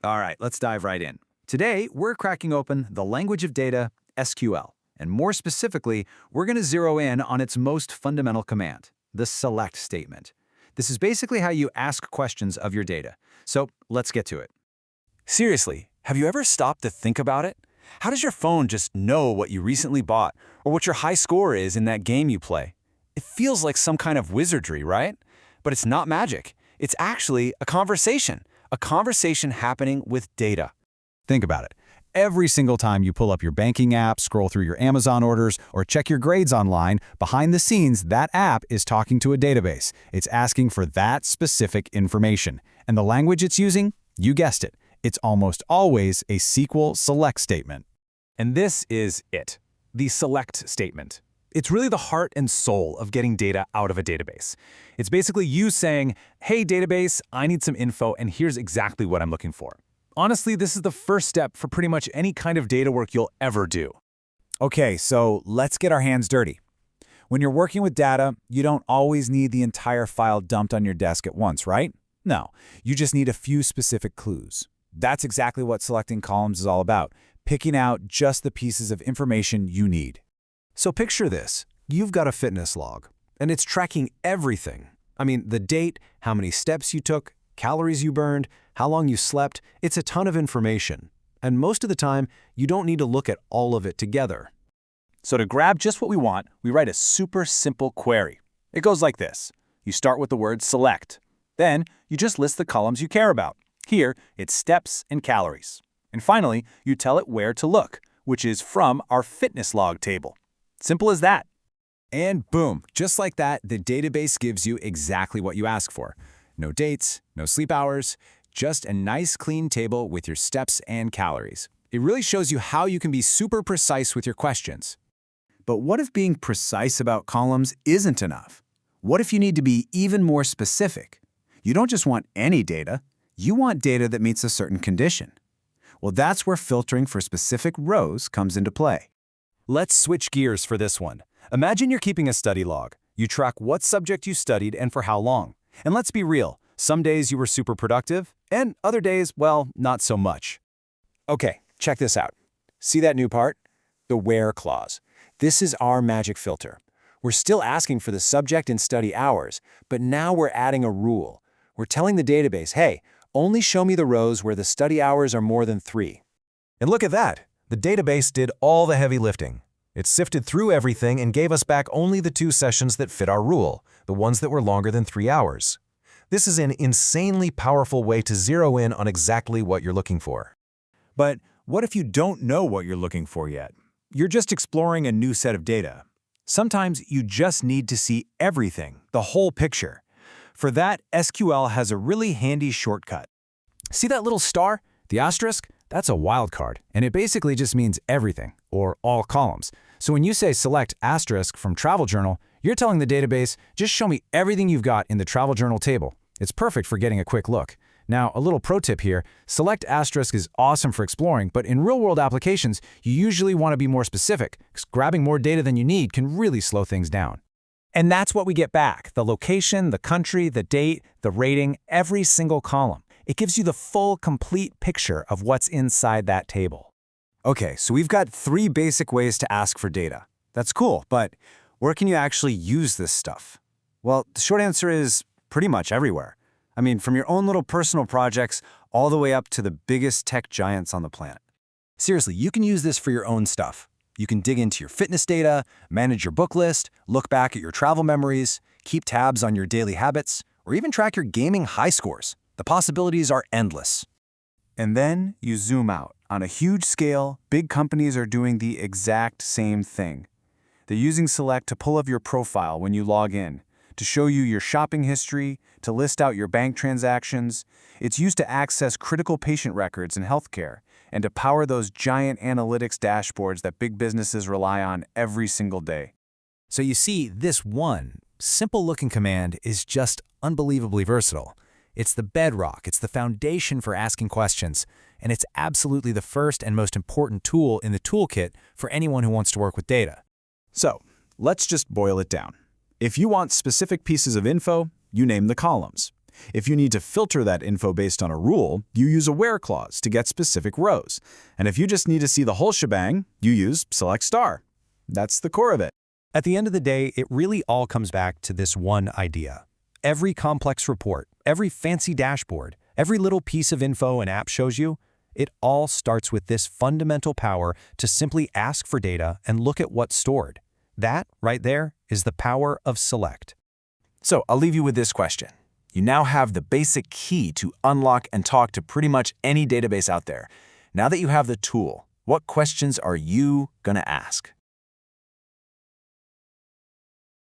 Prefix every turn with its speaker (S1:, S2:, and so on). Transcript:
S1: All right, let's dive right in. Today, we're cracking open the language of data, SQL. And more specifically, we're going to zero in on its most fundamental command, the SELECT statement. This is basically how you ask questions of your data. So let's get to it.
S2: Seriously, have you ever stopped to think about it? How does your phone just know what you recently bought or what your high score is in that game you play? It feels like some kind of wizardry, right? But it's not magic. It's actually a conversation happening with data.
S1: Think about it. Every single time you pull up your banking app, scroll through your Amazon orders, or check your grades online, behind the scenes, that app is talking to a database. It's asking for that specific information. And the language it's using? You guessed it. It's almost always a SQL SELECT statement.
S2: And this is it, the SELECT statement. It's really the heart and soul of getting data out of a database. It's basically you saying, hey database, I need some info and here's exactly what I'm looking for. Honestly, this is the first step for pretty much any kind of data work you'll ever do.
S1: Okay, so let's get our hands dirty. When you're working with data, you don't always need the entire file dumped on your desk at once, right? No, you just need a few specific clues. That's exactly what selecting columns is all about, picking out just the pieces of information you need.
S3: So picture this. You've got a fitness log, and it's tracking everything. I mean, the date, how many steps you took, calories you burned, how long you slept. It's a ton of information. And most of the time, you don't need to look at all of it together.
S2: So to grab just what we want, we write a super simple query. It goes like this. You start with the word select. Then you just list the columns you care about. Here, it's steps and calories. And finally, you tell it where to look, which is from our fitness log table. Simple as that.
S1: And boom, just like that, the database gives you exactly what you ask for. No dates, no sleep hours, just a nice clean table with your steps and calories. It really shows you how you can be super precise with your questions. But what if being precise about columns isn't enough? What if you need to be even more specific? You don't just want any data, you want data that meets a certain condition. Well, that's where filtering for specific rows comes into play.
S2: Let's switch gears for this one. Imagine you're keeping a study log. You track what subject you studied and for how long. And let's be real, some days you were super productive, and other days, well, not so much. Okay, check this out. See that new part? The where clause. This is our magic filter. We're still asking for the subject and study hours, but now we're adding a rule. We're telling the database, hey, only show me the rows where the study hours are more than 3.
S3: And look at that. The database did all the heavy lifting. It sifted through everything and gave us back only the 2 sessions that fit our rule, the ones that were longer than 3 hours. This is an insanely powerful way to zero in on exactly what you're looking for.
S1: But what if you don't know what you're looking for yet? You're just exploring a new set of data. Sometimes you just need to see everything, the whole picture. For that, SQL has a really handy shortcut. See that little star? The asterisk? That's a wildcard, and it basically just means everything, or all columns. So when you say select asterisk from travel journal, you're telling the database, just show me everything you've got in the travel journal table. It's perfect for getting a quick look. Now, a little pro tip here, select asterisk is awesome for exploring, but in real-world applications, you usually want to be more specific, because grabbing more data than you need can really slow things down. And that's what we get back, the location, the country, the date, the rating, every single column. It gives you the full, complete picture of what's inside that table. Okay, so we've got 3 basic ways to ask for data. That's cool, but where can you actually use this stuff? Well, the short answer is pretty much everywhere. I mean, from your own little personal projects all the way up to the biggest tech giants on the planet. Seriously, you can use this for your own stuff. You can dig into your fitness data, manage your book list, look back at your travel memories, keep tabs on your daily habits, or even track your gaming high scores. The possibilities are endless. And then you zoom out. On a huge scale, big companies are doing the exact same thing. They're using Select to pull up your profile when you log in, to show you your shopping history, to list out your bank transactions. It's used to access critical patient records in healthcare and to power those giant analytics dashboards that big businesses rely on every single day. So you see, this one simple-looking command is just unbelievably versatile. It's the bedrock, it's the foundation for asking questions, and it's absolutely the first and most important tool in the toolkit for anyone who wants to work with data. So, let's just boil it down. If you want specific pieces of info, you name the columns. If you need to filter that info based on a rule, you use a where clause to get specific rows. And if you just need to see the whole shebang, you use select star. That's the core of it.
S2: At the end of the day, it really all comes back to this one idea. Every complex report, every fancy dashboard, every little piece of info an app shows you, it all starts with this fundamental power to simply ask for data and look at what's stored. That, right there, is the power of Select.
S1: So I'll leave you with this question. You now have the basic key to unlock and talk to pretty much any database out there. Now that you have the tool, what questions are you going to ask?